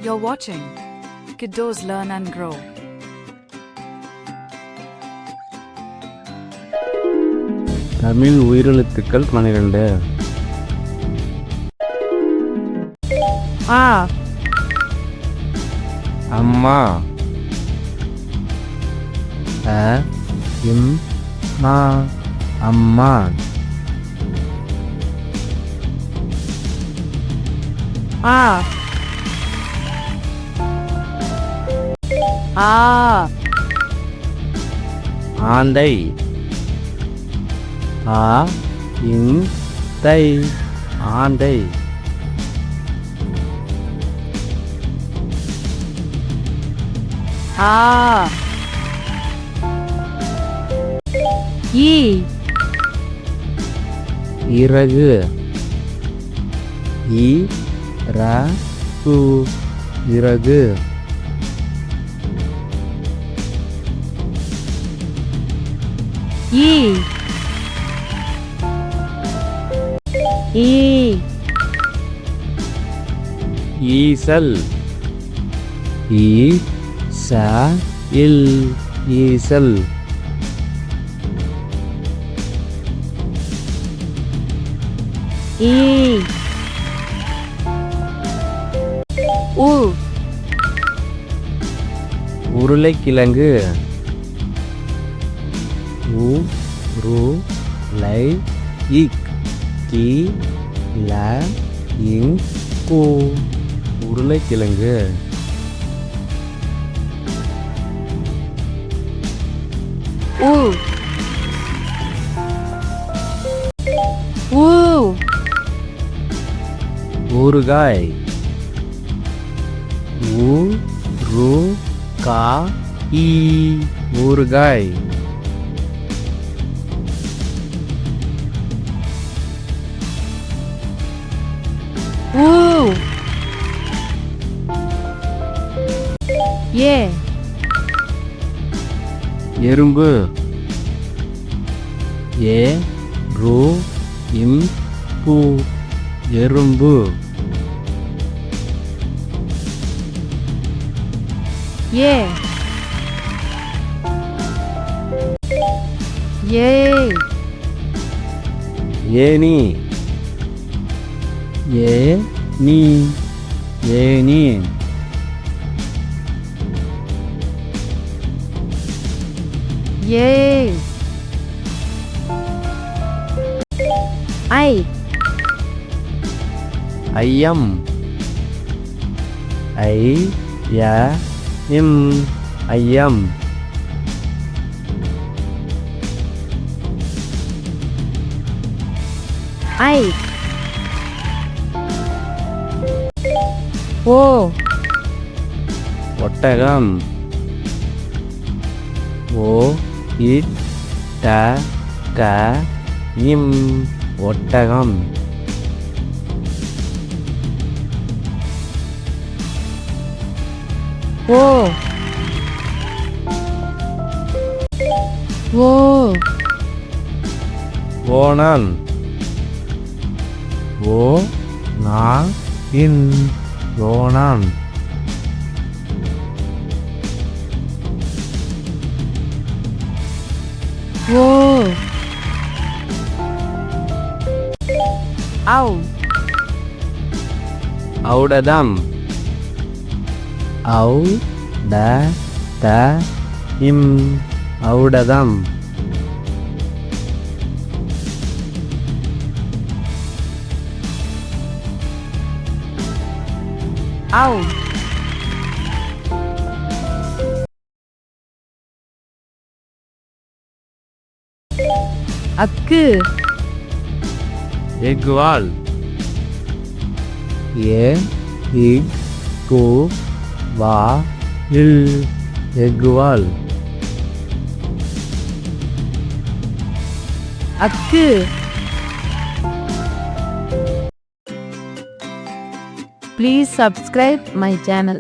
You're watching Kiddos Learn and Grow. Tamil உயிரெழுத்துக்கள் 12. ஆ அம்மா. அ இம் மா அம்மா. ஆ ஆ ஆந்தை. ஆ இன் தை ஆந்தை. ஆ ஈ இறகு. இ ர கு இறகு. ஈ ஈ ஈசல். ஈ ச இல் ஈசல். ஈ உ உருளைக்கிழங்கு. உ ரு லை இக் கி ல இங் கு உருளைக்கிழங்கு. உ உ ஊறுகாய். உ ரு கா இ ஊறுகாய். உ ஏ எறும்பு. ஏ ரு இம் பு எறும்பு. ஏ ஏ ஏனி. ஏ நீ ஏனி. ஏ ஐ ஐயம். ஐ ய இம் ஐயம். ஐ ஓ ஒட்டகம். ஓ இட் ட க இம் ஒட்டகம். ஓ ஓ ஓணான். ஓ நா இன் ஓணான். ஓ ஔ ஔடதம். ஔ ட த இம் ஔடதம். ஔ அக்கு எக்வால். ஏ இக் கு வா இல் எக்வால். அக்கு Please subscribe my channel.